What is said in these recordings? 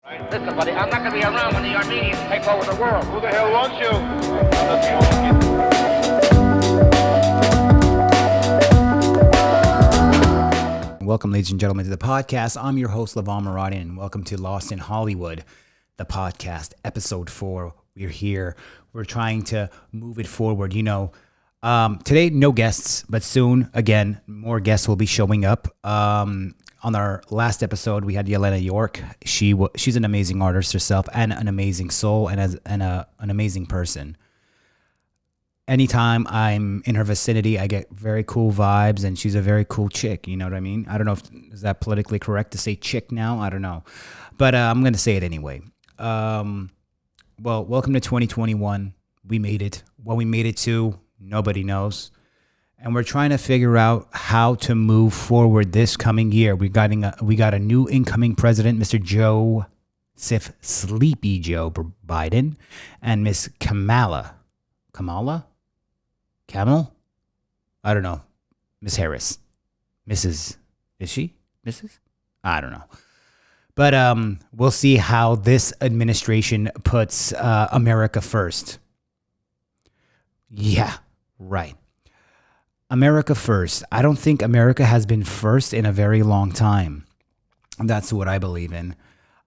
Listen, buddy, I'm not going to be around when the Armenians take over the world. Who the hell wants you? Welcome, ladies and gentlemen, to the podcast. I'm your host, Levon Muradian, and welcome to Lost in Hollywood, the podcast, episode 4. We're here. We're trying to move it forward. Today, no guests, but soon, again, more guests will be showing up. On our last episode, we had Yelena York. She's an amazing artist herself and an amazing soul and an amazing person. Anytime I'm in her vicinity, I get very cool vibes, and she's a very cool chick. You know what I mean? I don't know is that politically correct to say chick now? I don't know. But I'm going to say it anyway. Well, welcome to 2021. We made it. What we made it to, nobody knows. And we're trying to figure out how to move forward this coming year. We got a new incoming president, Mr. Joseph Sleepy Joe Biden, and Miss Kamala? I don't know. Miss Harris. Mrs. Is she? Mrs.? I don't know. But we'll see how this administration puts America first. Yeah, right. America first. I don't think America has been first in a very long time. That's what I believe in.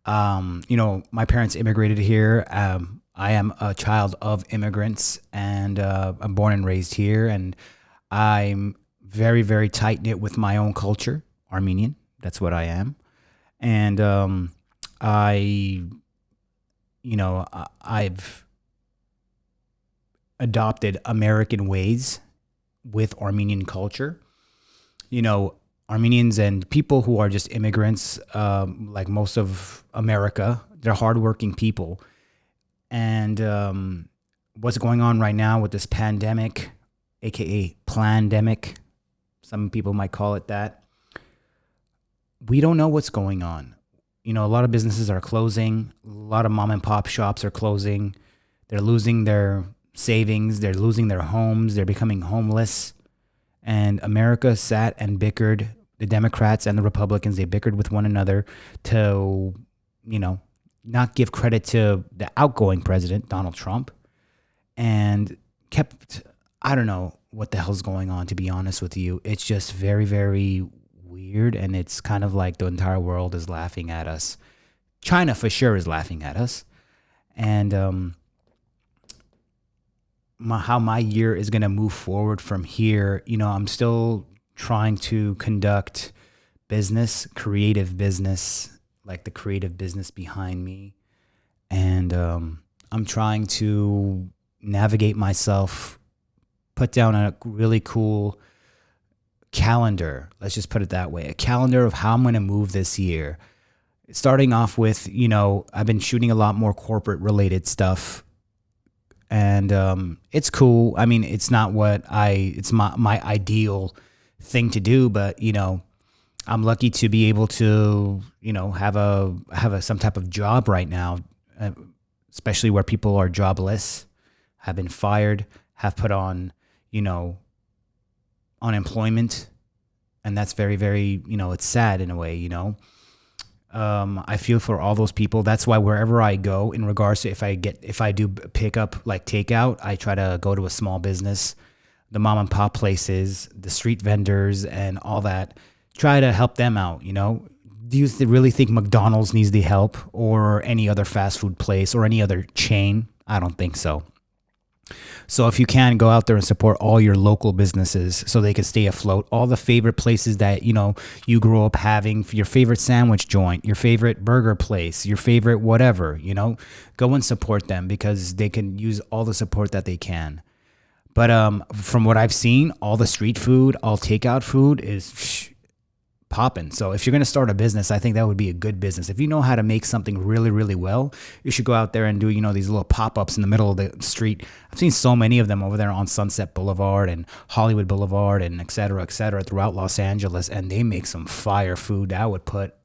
My parents immigrated here. I am a child of immigrants, and I'm born and raised here, and I'm very, very tight-knit with my own culture, Armenian. That's what I am. And I've adopted American ways with Armenian culture. Armenians and people who are just immigrants, like most of America, they're hardworking people. And what's going on right now with this pandemic, aka plandemic, some people might call it that, we don't know what's going on. A lot of businesses are closing. A lot of mom and pop shops are closing. They're losing their savings. They're losing their homes. They're becoming homeless. And America sat and bickered. The Democrats and the Republicans, they bickered with one another to, not give credit to the outgoing president, Donald Trump, and kept, I don't know what the hell's going on, to be honest with you. It's just very, very weird, and it's kind of like the entire world is laughing at us. China for sure is laughing at us. And how my year is going to move forward from here, I'm still trying to conduct business, creative business, like the creative business behind me. And I'm trying to navigate myself, put down a really cool calendar. Let's just put it that way. A calendar of how I'm going to move this year. Starting off with, I've been shooting a lot more corporate related stuff. And it's cool. I mean, it's not it's my ideal thing to do, but I'm lucky to be able to have some type of job right now, especially where people are jobless, have been fired, have put on unemployment, and that's very, very it's sad in a way. I feel for all those people. That's why wherever I go, in regards to if I do pick up like takeout, I try to go to a small business, the mom and pop places, the street vendors, and all that. Try to help them out. Do you really think McDonald's needs the help, or any other fast food place, or any other chain? I don't think so. So if you can, go out there and support all your local businesses so they can stay afloat. All the favorite places that, you grew up having, your favorite sandwich joint, your favorite burger place, your favorite whatever, go and support them, because they can use all the support that they can. But from what I've seen, all the street food, all takeout food is popping. So if you're going to start a business, I think that would be a good business. If you know how to make something really, really well, you should go out there and do, these little pop-ups in the middle of the street. I've seen so many of them over there on Sunset Boulevard and Hollywood Boulevard and et cetera, throughout Los Angeles. And they make some fire food that would put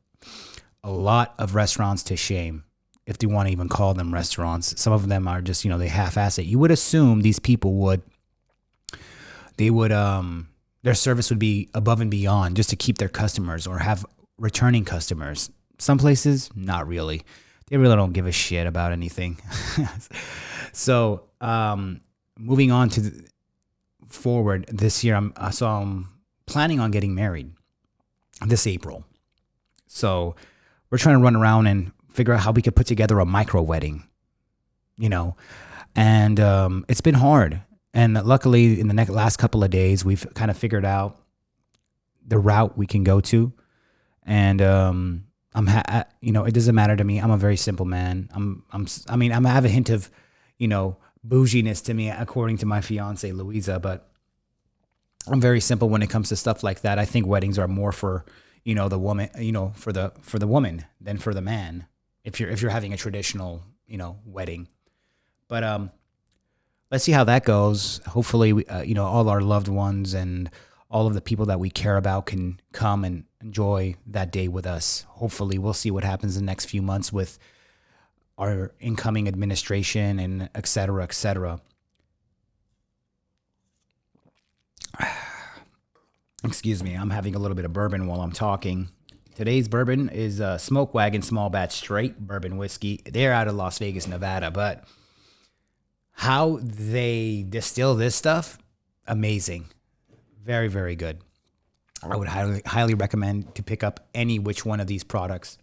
a lot of restaurants to shame, if you want to even call them restaurants. Some of them are just, they half-ass it. You would assume these people would their service would be above and beyond just to keep their customers or have returning customers. Some places, not really. They really don't give a shit about anything. So, moving on to forward this year, I'm planning on getting married this April. So we're trying to run around and figure out how we could put together a micro wedding, you know, and it's been hard. And luckily, in the last couple of days, we've kind of figured out the route we can go to. And it doesn't matter to me. I'm a very simple man. I have a hint of, bouginess to me, according to my fiance Louisa, but I'm very simple when it comes to stuff like that. I think weddings are more for, the woman, for the woman than for the man. If you're having a traditional, wedding, but let's see how that goes. Hopefully, all our loved ones and all of the people that we care about can come and enjoy that day with us. Hopefully, we'll see what happens in the next few months with our incoming administration and et cetera, et cetera. Excuse me, I'm having a little bit of bourbon while I'm talking. Today's bourbon is Smoke Wagon Small Batch Straight Bourbon Whiskey. They're out of Las Vegas, Nevada, but how they distill this stuff, amazing. Very, very good. I would highly recommend to pick up any which one of these products.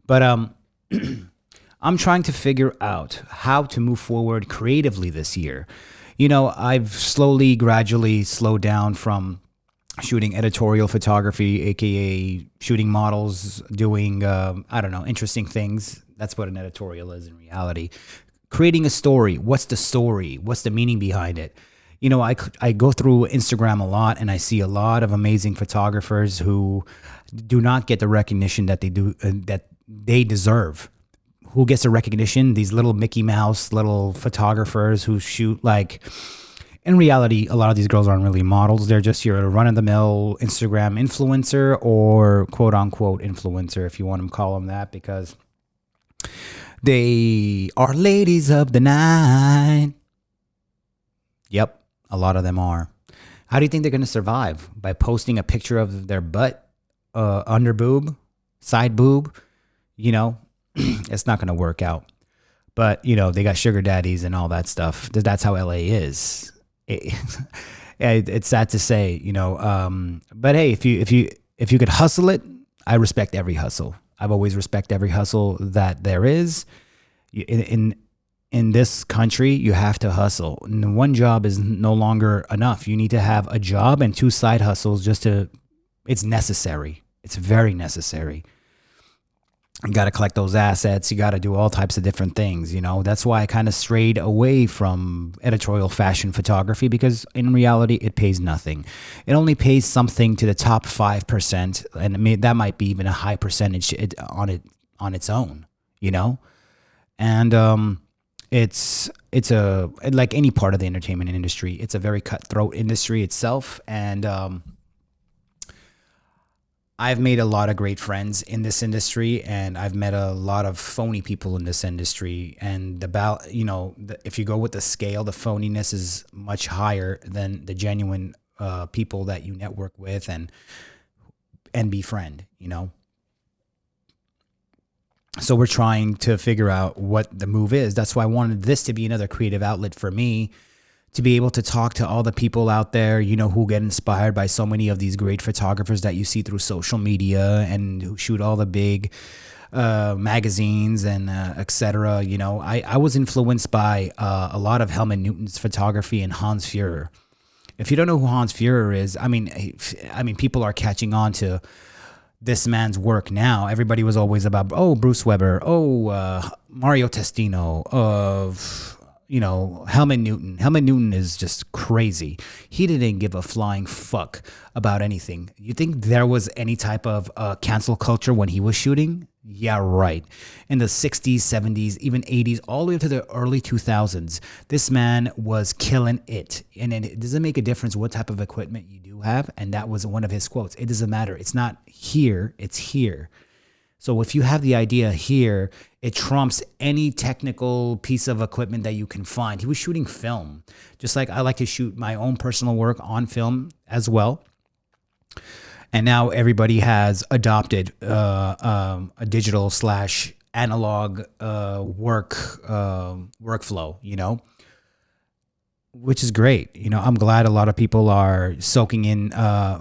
But I'm trying to figure out how to move forward creatively this year. I've gradually slowed down from shooting editorial photography, aka shooting models, doing interesting things. That's what an editorial is in reality. Creating a story. What's the story? What's the meaning behind it? I go through Instagram a lot, and I see a lot of amazing photographers who do not get the recognition that they deserve. Who gets the recognition? These little Mickey Mouse little photographers who shoot in reality, a lot of these girls aren't really models. They're just your run-of-the-mill Instagram influencer or quote-unquote influencer, if you want to call them that, because they are ladies of the night. Yep, a lot of them are. How do you think they're going to survive? By posting a picture of their butt, under boob, side boob? It's not going to work out. But, they got sugar daddies and all that stuff. That's how LA is. It's sad to say, but hey, if you could hustle it, I respect every hustle. I've always respected every hustle that there is. In this country, you have to hustle. And one job is no longer enough. You need to have a job and 2 side hustles it's necessary. It's very necessary. You got to collect those assets. You got to do all types of different things. That's why I kind of strayed away from editorial fashion photography, because in reality, it pays nothing. It only pays something to the top 5%. And that might be even a high percentage on its own, and, it's like any part of the entertainment industry. It's a very cutthroat industry itself. And, I've made a lot of great friends in this industry, and I've met a lot of phony people in this industry. And if you go with the scale, the phoniness is much higher than the genuine people that you network with and befriend. So we're trying to figure out what the move is. That's why I wanted this to be another creative outlet for me, to be able to talk to all the people out there, who get inspired by so many of these great photographers that you see through social media and who shoot all the big magazines and et cetera. I was influenced by a lot of Helmut Newton's photography and Hans Führer. If you don't know who Hans Führer is, I mean, people are catching on to this man's work now. Everybody was always about, Bruce Weber, Mario Testino, Helmut Newton. Helmut Newton is just crazy. He didn't give a flying fuck about anything. You think there was any type of cancel culture when he was shooting? Yeah, right. In the 60s, 70s, even 80s, all the way to the early 2000s, this man was killing it. And it doesn't make a difference what type of equipment you do have. And that was one of his quotes. It doesn't matter. It's not here. It's here. So if you have the idea here, it trumps any technical piece of equipment that you can find. He was shooting film, just like I like to shoot my own personal work on film as well. And now everybody has adopted a digital / analog workflow, which is great. I'm glad a lot of people are soaking in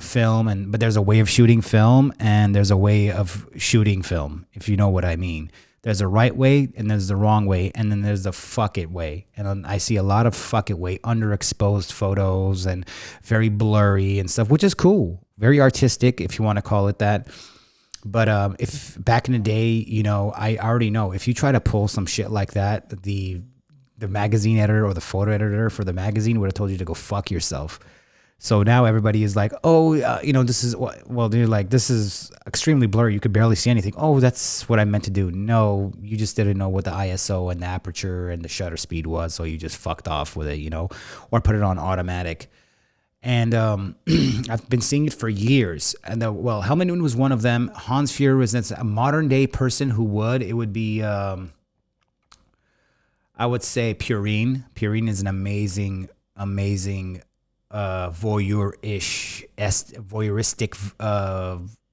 film, but there's a way of shooting film and there's a way of shooting film, if you know what I mean. There's a right way and there's the wrong way, and then there's the fuck it way. And I see a lot of fuck it way, underexposed photos and very blurry and stuff, which is cool. Very artistic, if you want to call it that. But if back in the day, I already know if you try to pull some shit like that, the magazine editor or the photo editor for the magazine would have told you to go fuck yourself. So now everybody is like, oh, this is, well, they're like, this is extremely blurry. You could barely see anything. Oh, that's what I meant to do. No, you just didn't know what the ISO and the aperture and the shutter speed was. So you just fucked off with it, or put it on automatic. And I've been seeing it for years. And Helmut Newton was one of them. Hans Fuhrer was a modern day person who would. It would be, I would say Purine. Purine is an amazing voyeuristic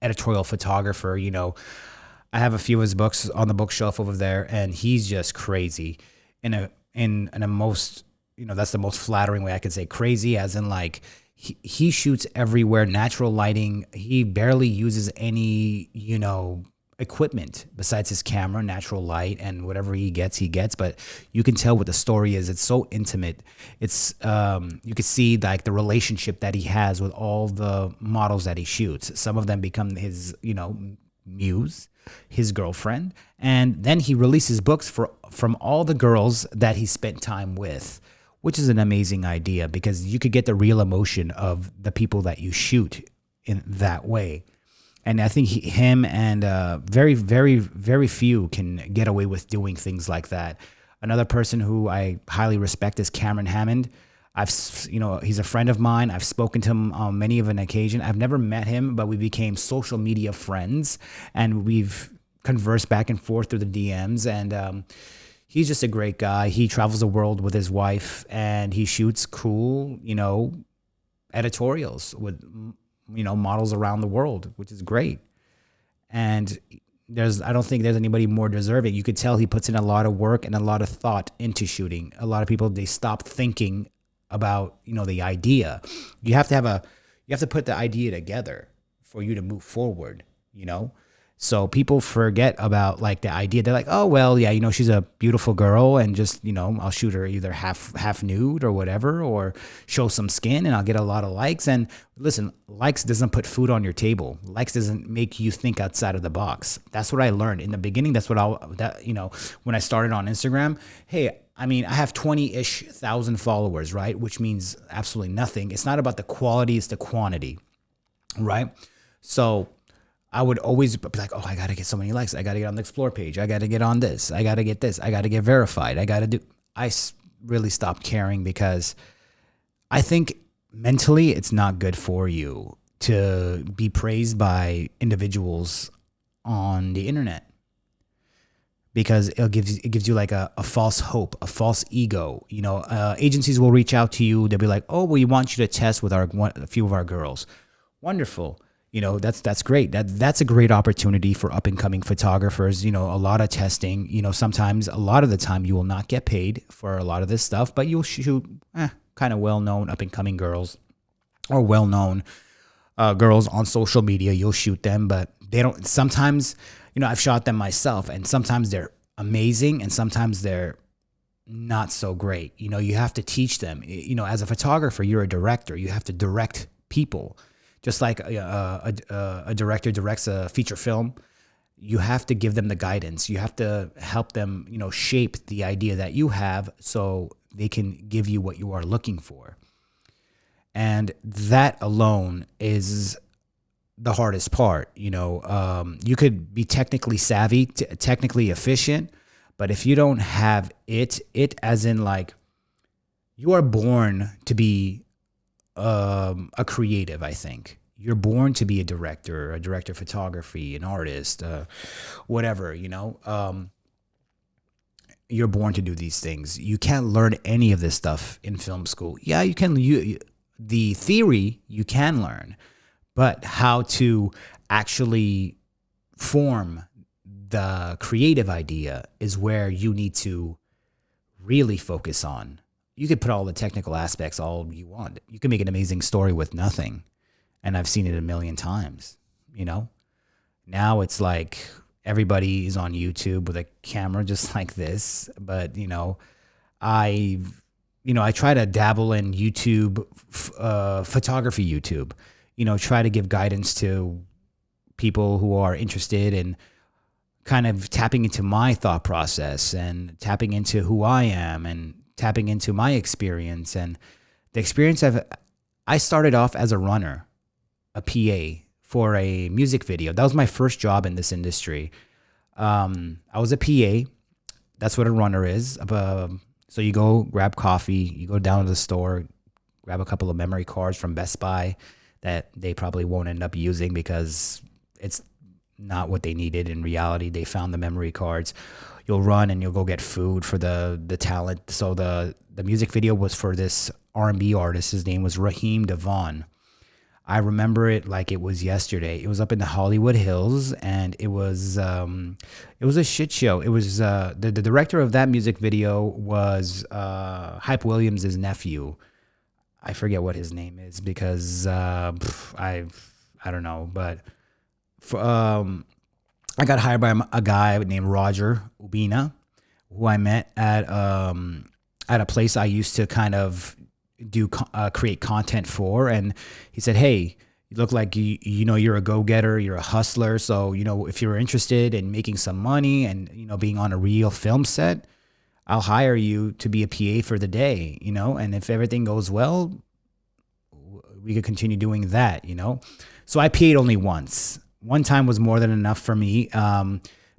editorial photographer. I have a few of his books on the bookshelf over there, and he's just crazy in a most, that's the most flattering way I could say crazy, as in like he shoots everywhere, natural lighting. He barely uses any, equipment besides his camera, natural light, and whatever he gets. But you can tell what the story is. It's so intimate. It's you can see like the relationship that he has with all the models that he shoots. Some of them become his, muse, his girlfriend, and then he releases books from all the girls that he spent time with, which is an amazing idea because you could get the real emotion of the people that you shoot in that way. And I think him and very, very, very few can get away with doing things like that. Another person who I highly respect is Cameron Hammond. He's a friend of mine. I've spoken to him on many of an occasion. I've never met him, but we became social media friends, and we've conversed back and forth through the DMs. And he's just a great guy. He travels the world with his wife, and he shoots cool, editorials with models around the world, which is great. And I don't think there's anybody more deserving. You could tell he puts in a lot of work and a lot of thought into shooting. A lot of people, they stop thinking about, the idea. You have to put the idea together for you to move forward, So people forget about like the idea. They're like, oh, well, yeah, she's a beautiful girl and just, I'll shoot her either half nude or whatever, or show some skin and I'll get a lot of likes. And listen, likes doesn't put food on your table. Likes doesn't make you think outside of the box. That's what I learned in the beginning. That's what when I started on Instagram, hey, I have 20-ish thousand followers, right? Which means absolutely nothing. It's not about the quality, it's the quantity, right? So I would always be like, oh, I got to get so many likes. I got to get on the explore page. I got to get on this. I got to get this. I got to get verified. I really stopped caring because I think mentally it's not good for you to be praised by individuals on the internet, because it gives you like a false hope, a false ego. Agencies will reach out to you. They'll be like, oh, we want you to test with a few of our girls. Wonderful. That's great. That's a great opportunity for up and coming photographers. A lot of testing. Sometimes, a lot of the time, you will not get paid for a lot of this stuff, but you'll shoot kind of well-known up and coming girls, or well-known girls on social media. You'll shoot them, but they don't. Sometimes, I've shot them myself, and sometimes they're amazing, and sometimes they're not so great. You have to teach them. As a photographer, you're a director. You have to direct people. Just like a director directs a feature film, you have to give them the guidance. You have to help them, shape the idea that you have so they can give you what you are looking for. And that alone is the hardest part. You could be technically savvy, technically efficient, but if you don't have it as in like, you are born to be a creative. I think you're born to be a director of photography, an artist, whatever, you're born to do these things. You can't learn any of this stuff in film school. Yeah, you can. The theory you can learn, but how to actually form the creative idea is where you need to really focus on. You could put all the technical aspects all you want. You can make an amazing story with nothing. And I've seen it a million times, you know? Now it's like everybody is on YouTube with a camera just like this. But, I try to dabble in YouTube, photography YouTube, try to give guidance to people who are interested in kind of tapping into my thought process and tapping into who I am and tapping into my experience. And the experience I started off as a runner, a PA for a music video. That was my first job in this industry. I was a PA. That's what a runner is. So you go grab coffee, you go down to the store, grab a couple of memory cards from Best Buy that they probably won't end up using because it's not what they needed. In reality, they found the memory cards. You'll run and you'll go get food for the talent. So the music video was for this R&B artist. His name was Levon. I remember it like it was yesterday. It was up in the Hollywood Hills, and it was a shit show. It was the director of that music video was Hype Williams' nephew. I forget what his name is because I don't know, but I got hired by a guy named Roger Ubina, who I met at a place I used to kind of create content for. And he said, hey, you look like you're a go-getter, you're a hustler. So, if you're interested in making some money and, being on a real film set, I'll hire you to be a PA for the day, and if everything goes well, we could continue doing that, So I PA'd only once. One time was more than enough for me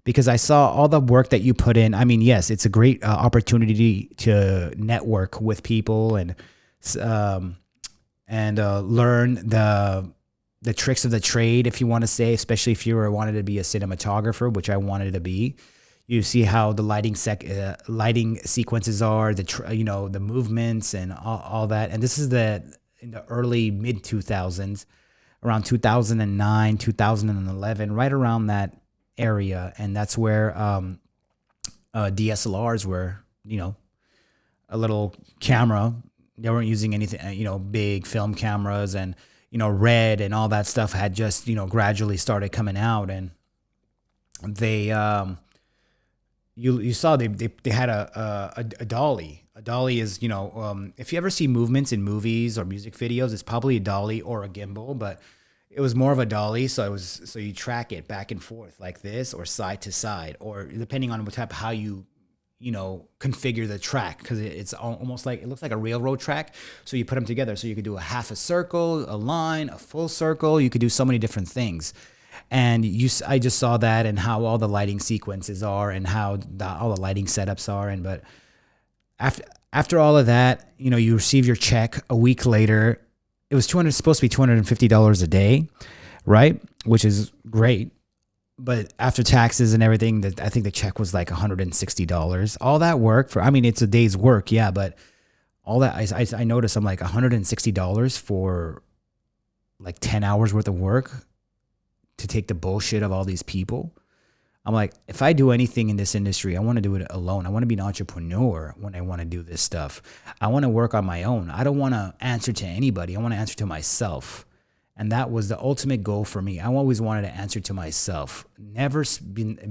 because I saw all the work that you put in. I mean, yes, it's a great opportunity to network with people and learn the tricks of the trade, if you want to say, especially if you wanted to be a cinematographer, which I wanted to be. You see how the lighting sequences are, the movements and all that. And this is in the early mid 2000s, around 2009, 2011, right around that area. And that's where DSLRs were, a little camera. They weren't using anything, big film cameras, and, Red and all that stuff had just, gradually started coming out. And they, you saw they had a dolly. A dolly is, if you ever see movements in movies or music videos, it's probably a dolly or a gimbal, but it was more of a dolly. So you track it back and forth like this, or side to side, or depending on what type, how you configure the track, because it's almost like, it looks like a railroad track. So you put them together. So you could do a half a circle, a line, a full circle. You could do so many different things. And I just saw that, and how all the lighting sequences are, and how all the lighting setups are. But after all of that, you receive your check a week later. It was supposed to be $250 a day, right? Which is great. But after taxes and everything, I think the check was like $160. All that work it's a day's work, yeah. But all that, I noticed, I'm like $160 for like 10 hours worth of work to take the bullshit of all these people. I'm like, if I do anything in this industry, I want to do it alone. I want to be an entrepreneur when I want to do this stuff. I want to work on my own. I don't want to answer to anybody. I want to answer to myself. And that was the ultimate goal for me. I always wanted to answer to myself, never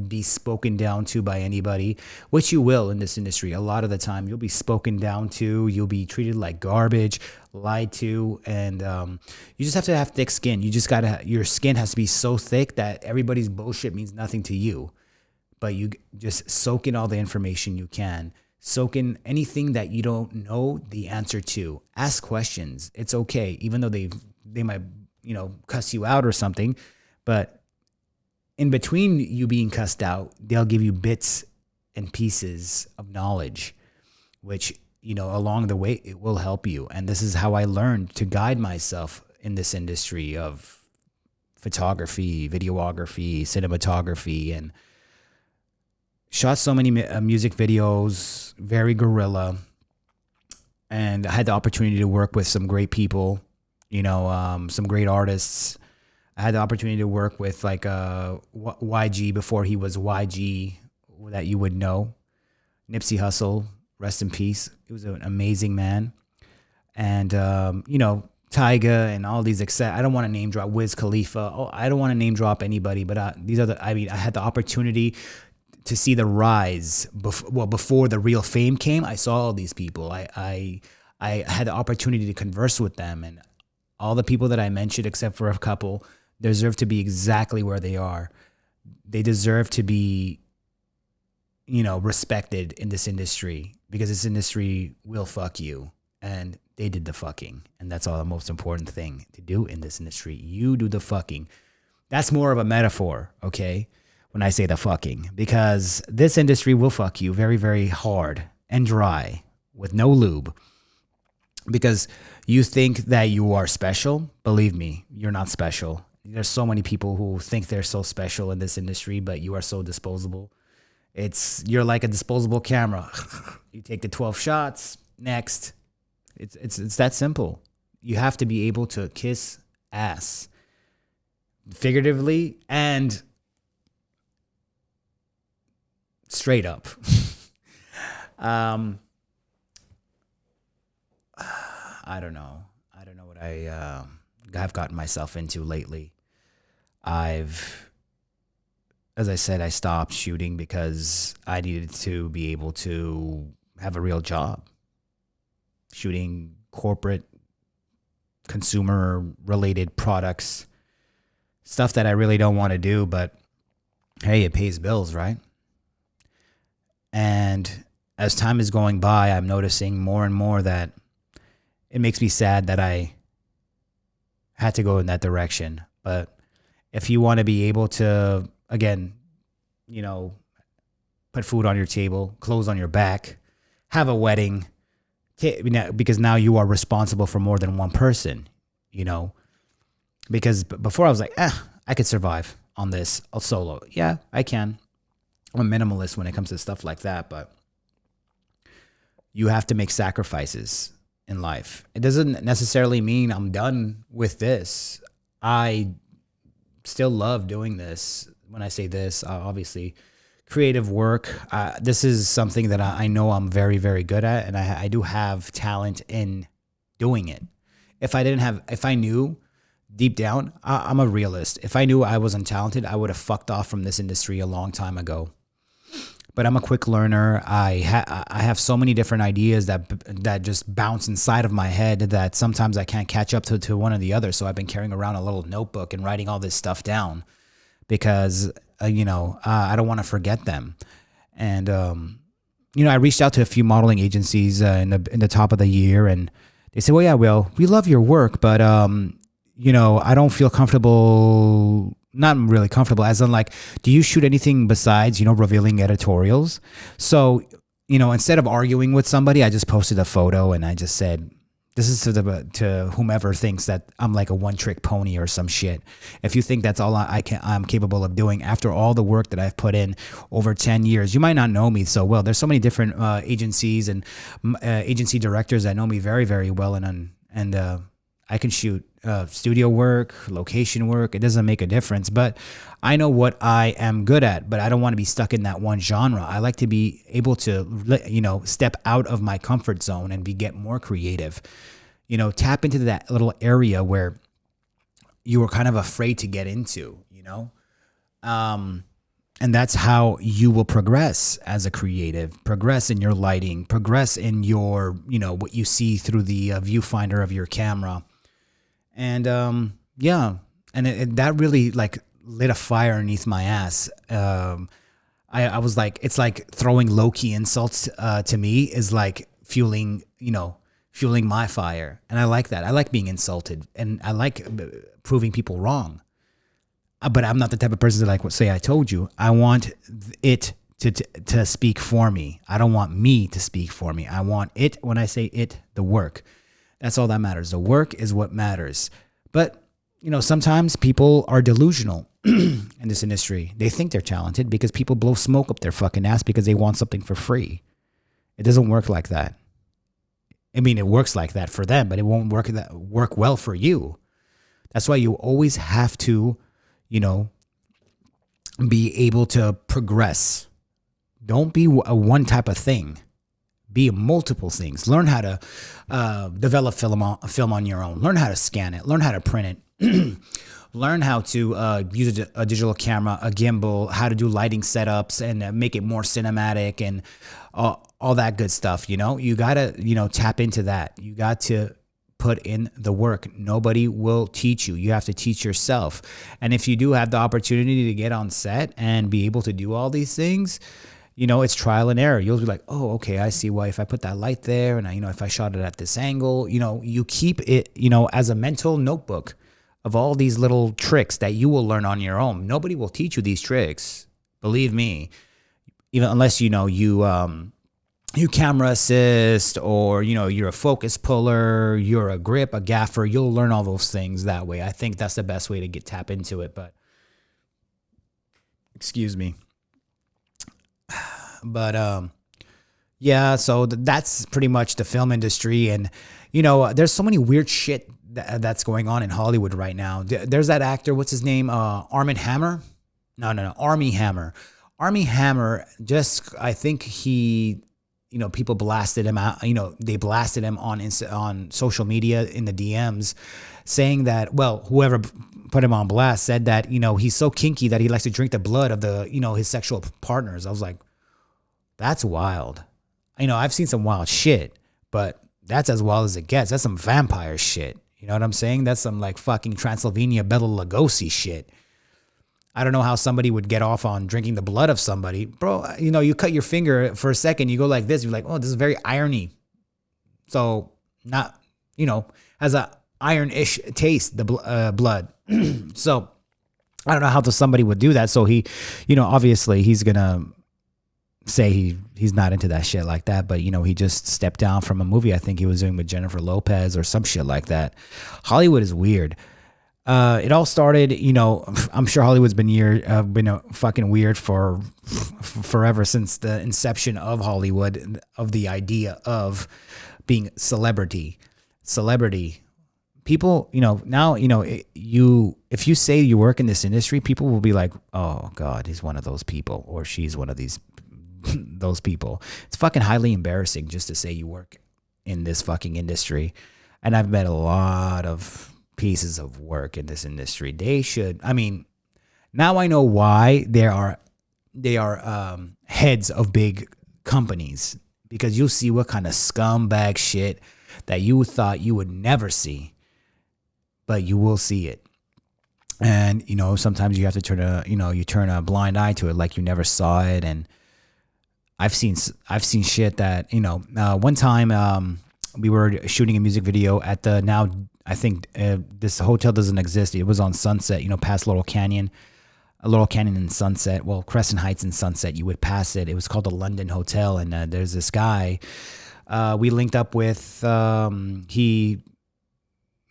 be spoken down to by anybody, which you will in this industry. A lot of the time, you'll be spoken down to, you'll be treated like garbage, lied to, and you just have to have thick skin. You just your skin has to be so thick that everybody's bullshit means nothing to you. But you just soak in all the information you can. Soak in anything that you don't know the answer to. Ask questions. It's okay, even though they might cuss you out or something, but in between you being cussed out, they'll give you bits and pieces of knowledge, which, along the way, it will help you. And this is how I learned to guide myself in this industry of photography, videography, cinematography, and shot so many music videos, very guerrilla. And I had the opportunity to work with some great people, some great artists. I had the opportunity to work with like YG before he was YG that you would know. Nipsey Hussle, rest in peace. He was an amazing man. And, Tyga and all these, I don't want to name drop Wiz Khalifa. Oh, I don't want to name drop anybody, but I had the opportunity to see the rise before the real fame came. I saw all these people. I had the opportunity to converse with them, and all the people that I mentioned, except for a couple, deserve to be exactly where they are. They deserve to be, respected in this industry, because this industry will fuck you, and they did the fucking, and that's all the most important thing to do in this industry. You do the fucking. That's more of a metaphor, okay? When I say the fucking, because this industry will fuck you very, very hard and dry with no lube, because you think that you are special. Believe me, you're not special. There's so many people who think they're so special in this industry, but you are so disposable. You're like a disposable camera. You take the 12 shots, next. It's that simple. You have to be able to kiss ass, figuratively and straight up. I don't know. I don't know what I've gotten myself into lately. As I said, I stopped shooting because I needed to be able to have a real job. Shooting corporate, consumer related products, stuff that I really don't want to do, but hey, it pays bills, right? And as time is going by, I'm noticing more and more that it makes me sad that I had to go in that direction. But if you want to be able to, again, put food on your table, clothes on your back, have a wedding, because now you are responsible for more than one person, because before I was like, I could survive on this. I'll solo. Yeah, I can. I'm a minimalist when it comes to stuff like that, but you have to make sacrifices in life. It doesn't necessarily mean I'm done with this. I still love doing this. When I say this, obviously, creative work. This is something that I know I'm very, very good at, and I do have talent in doing it. If I knew deep down, I'm a realist. If I knew I wasn't talented, I would have fucked off from this industry a long time ago. But I'm a quick learner. I have so many different ideas that just bounce inside of my head that sometimes I can't catch up to one or the other. So I've been carrying around a little notebook and writing all this stuff down because, I don't want to forget them. And, I reached out to a few modeling agencies in the top of the year, and they said, well, yeah, Will, we love your work, but, I don't feel comfortable. Not really comfortable, as in like, do you shoot anything besides, revealing editorials? So, instead of arguing with somebody, I just posted a photo and I just said, this is to whomever thinks that I'm like a one-trick pony or some shit. If you think that's all I'm capable of doing after all the work that I've put in over 10 years, you might not know me so well. There's so many different agencies and agency directors that know me very, very well, and I can shoot studio work, location work. It doesn't make a difference, but I know what I am good at, but I don't want to be stuck in that one genre. I like to be able to, step out of my comfort zone and get more creative, tap into that little area where you were kind of afraid to get into, and that's how you will progress as a creative, progress in your lighting, progress in your, what you see through the viewfinder of your camera. And that really like lit a fire underneath my ass. I was like, it's like throwing low-key insults to me is like fueling my fire. And I like that. I like being insulted, and I like proving people wrong. But I'm not the type of person to like say I told you. I want it to speak for me. I don't want me to speak for me. I want it. When I say it, the work. That's all that matters. The work is what matters. But, sometimes people are delusional in this industry. They think they're talented because people blow smoke up their fucking ass because they want something for free. It doesn't work like that. I mean, it works like that for them, but it won't work well for you. That's why you always have to, you know, be able to progress. Don't be a one type of thing. Be multiple things. Learn how to develop film on your own. Learn how to scan it. Learn how to print it. Learn how to use a digital camera, a gimbal, how to do lighting setups and make it more cinematic and all that good stuff. You know, you got to, you know, tap into that. You got to put in the work. Nobody will teach you. You have to teach yourself. And if you do have the opportunity to get on set and be able to do all these things, you know, it's trial and error. You'll be like, oh, okay, I see why if I put that light there and if I shot it at this angle, you know, you keep it, you know, as a mental notebook of all these little tricks that you will learn on your own. Nobody will teach you these tricks. Believe me, even unless, you know, you camera assist or, you know, you're a focus puller, you're a grip, a gaffer, you'll learn all those things that way. I think that's the best way to tap into it. But excuse me. But yeah, so that's pretty much the film industry. And, you know, there's so many weird shit that's going on in Hollywood right now. There's that actor, what's his name? Armie Hammer. Armie Hammer. Armie Hammer, just, I think he, you know, people blasted him out. You know, they blasted him on social media in the DMs saying that, well, whoever put him on blast said that, you know, he's so kinky that he likes to drink the blood of the, you know, his sexual partners. I was like, that's wild. You know, I've seen some wild shit, but that's as wild as it gets. That's some vampire shit. You know what I'm saying? That's some like fucking Transylvania Bela Lugosi shit. I don't know how somebody would get off on drinking the blood of somebody. Bro, you know, you cut your finger for a second, you go like this, you're like, oh, this is very irony. So not, you know, has a iron-ish taste, the blood. So I don't know how somebody would do that. So he, you know, obviously he's going to say he's not into that shit like that, but you know, he just stepped down from a movie I think he was doing with Jennifer Lopez or some shit like that. Hollywood is weird. It all started, you know, I'm sure Hollywood's been fucking weird for forever, since the inception of Hollywood, of the idea of being celebrity. People, you know, now, you know, if you say you work in this industry, people will be like, oh God, he's one of those people, or she's one of those people. It's fucking highly embarrassing just to say you work in this fucking industry. And I've met a lot of pieces of work in this industry. They should, I mean, now I know why they are heads of big companies, because you'll see what kind of scumbag shit that you thought you would never see, but you will see it. And, you know, sometimes you have to turn a blind eye to it, like you never saw it. And I've seen shit that, you know, one time we were shooting a music video at the, now I think this hotel doesn't exist. It was on Sunset, you know, past Laurel Canyon and Sunset. Well, Crescent Heights and Sunset, you would pass it. It was called the London Hotel. And there's this guy we linked up with. He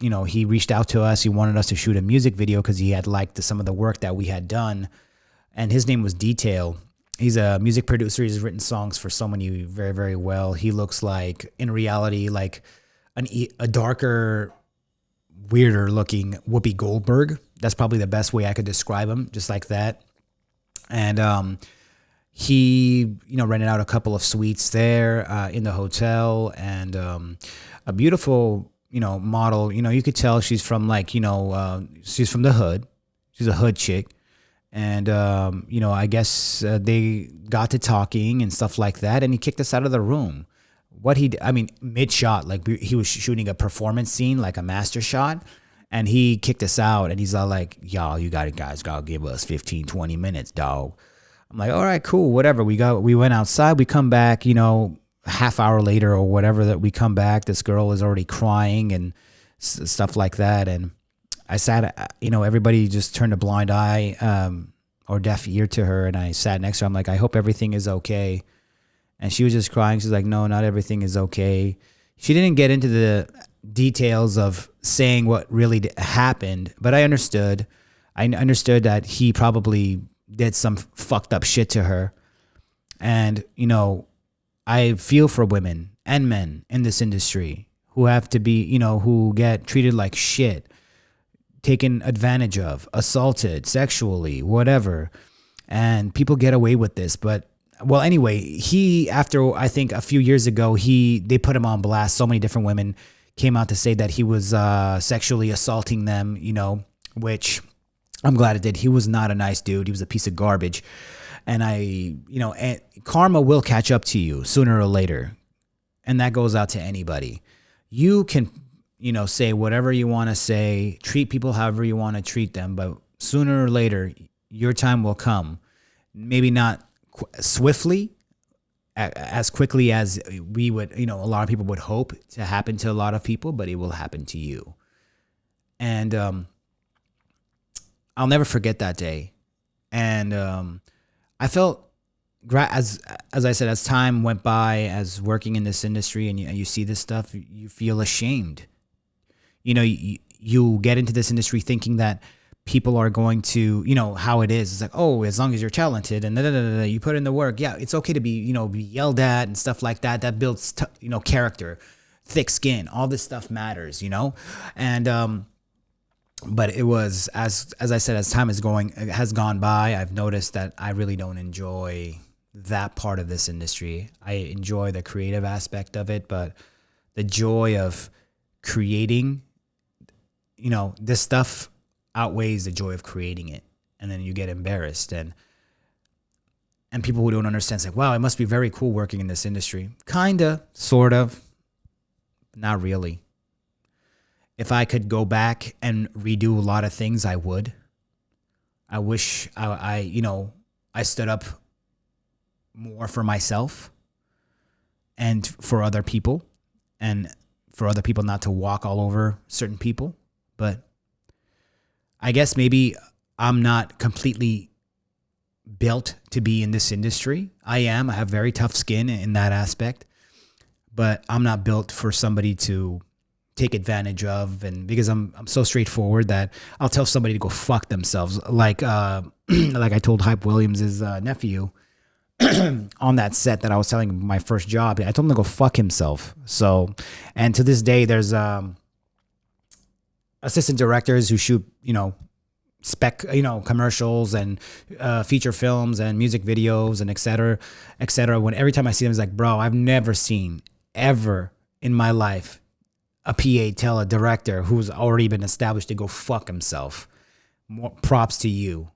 reached out to us. He wanted us to shoot a music video because he had liked some of the work that we had done. And his name was Detail. He's a music producer. He's written songs for so many very, very well. He looks like, in reality, like a darker, weirder looking Whoopi Goldberg. That's probably the best way I could describe him, just like that. And he, you know, rented out a couple of suites there in the hotel, and a beautiful, you know, model. You know, you could tell she's from like, you know, she's from the hood. She's a hood chick. And, you know, I guess they got to talking and stuff like that. And he kicked us out of the room. Mid shot, like he was shooting a performance scene, like a master shot. And he kicked us out. And he's all like, y'all, you guys got to give us 15, 20 minutes, dog. I'm like, all right, cool, whatever. We went outside. We come back, you know, a half hour later or whatever, that we come back. This girl is already crying and stuff like that. And I sat, you know, everybody just turned a blind eye or deaf ear to her. And I sat next to her. I'm like, I hope everything is okay. And she was just crying. She's like, no, not everything is okay. She didn't get into the details of saying what really happened, but I understood. I understood that he probably did some fucked up shit to her. And, you know, I feel for women and men in this industry who have to be, you know, who get treated like shit taken advantage of, assaulted sexually, whatever. And people get away with this. But, well, anyway, after I think a few years ago, they put him on blast. So many different women came out to say that he was sexually assaulting them, which I'm glad it did. He was not a nice dude. He was a piece of garbage. And and karma will catch up to you sooner or later. And that goes out to anybody. You can, say whatever you want to say, treat people however you want to treat them, but sooner or later, your time will come. Maybe not swiftly, as quickly as we would, a lot of people would hope to happen to a lot of people, but it will happen to you. And I'll never forget that day. And I felt, as I said, as time went by, as working in this industry, and you see this stuff, you feel ashamed. You get into this industry thinking that people are going to, how it is. It's like, oh, as long as you're talented and you put in the work. Yeah, it's okay to be, be yelled at and stuff like that. That builds, character, thick skin. All this stuff matters, And but it was, as I said, as time has gone by, I've noticed that I really don't enjoy that part of this industry. I enjoy the creative aspect of it, but the joy of creating, this stuff outweighs the joy of creating it. And then you get embarrassed, and people who don't understand say, wow, it must be very cool working in this industry. Kinda, sort of, not really. If I could go back and redo a lot of things, I would. I wish I stood up more for myself and for other people, and for other people not to walk all over certain people. But I guess maybe I'm not completely built to be in this industry. I have very tough skin in that aspect, but I'm not built for somebody to take advantage of. And because I'm so straightforward that I'll tell somebody to go fuck themselves. Like I told Hype Williams' nephew on that set that I was telling him my first job, I told him to go fuck himself. So, and to this day, there's assistant directors who shoot, spec, commercials and feature films and music videos and et cetera, et cetera. Every time I see them, it's like, bro, I've never seen ever in my life a PA tell a director who's already been established to go fuck himself. More props to you.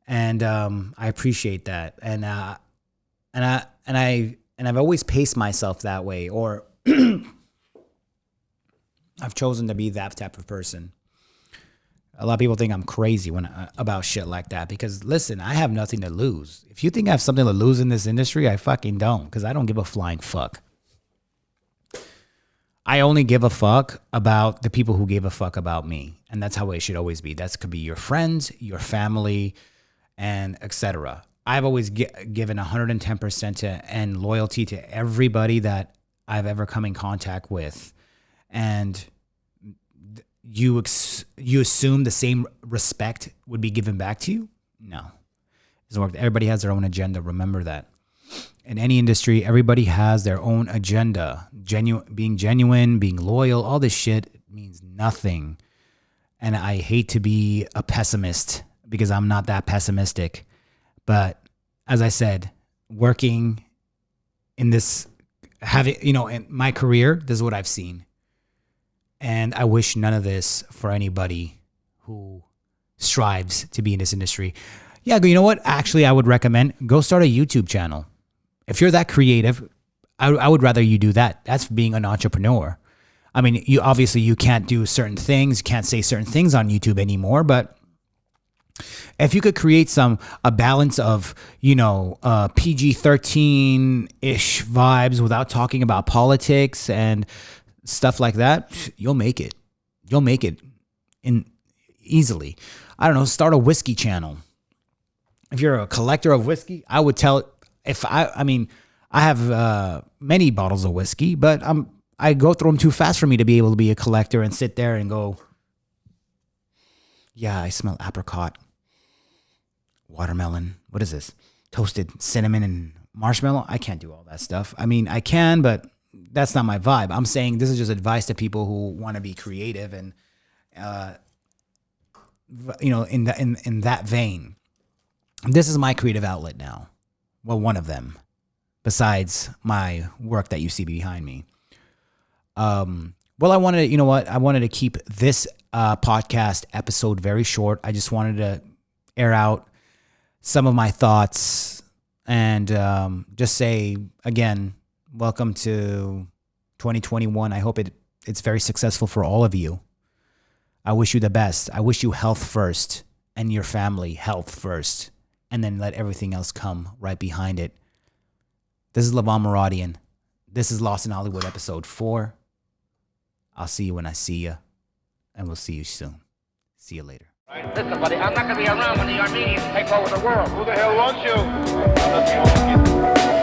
And I appreciate that. And I've always paced myself that way, or I've chosen to be that type of person. A lot of people think I'm crazy about shit like that, because listen, I have nothing to lose. If you think I have something to lose in this industry, I fucking don't, because I don't give a flying fuck. I only give a fuck about the people who gave a fuck about me. And that's how it should always be. That could be your friends, your family, and etc. I've always given 110% and loyalty to everybody that I've ever come in contact with. And you assume the same respect would be given back to you? No. It doesn't work. Everybody has their own agenda. Remember that. In any industry, everybody has their own agenda. Being genuine, being loyal, all this shit means nothing. And I hate to be a pessimist, because I'm not that pessimistic. But as I said, working in this, in my career, this is what I've seen. And I wish none of this for anybody who strives to be in this industry. Yeah, you know what? Actually, I would recommend go start a YouTube channel. If you're that creative, I would rather you do that. That's being an entrepreneur. I mean, you can't do certain things, can't say certain things on YouTube anymore, but if you could create a balance of, PG-13-ish vibes without talking about politics and stuff like that, you'll make it. You'll make it easily. I don't know, start a whiskey channel. If you're a collector of whiskey, I would tell, I have many bottles of whiskey, but I go through them too fast for me to be able to be a collector and sit there and go, yeah, I smell apricot, watermelon. What is this? Toasted cinnamon and marshmallow. I can't do all that stuff. I mean, I can, but that's not my vibe. I'm saying this is just advice to people who want to be creative and in that vein, this is my creative outlet now. Well, one of them, besides my work that you see behind me. Well, I wanted to keep this podcast episode very short. I just wanted to air out some of my thoughts and just say again, welcome to 2021. I hope it's very successful for all of you. I wish you the best. I wish you health first and your family health first, and then let everything else come right behind it. This is Levon Muradian. This is Lost in Hollywood episode 4. I'll see you when I see you, and we'll see you soon. See you later. Listen, buddy, I'm not going to be around when the Armenians take over the world. Who the hell wants you?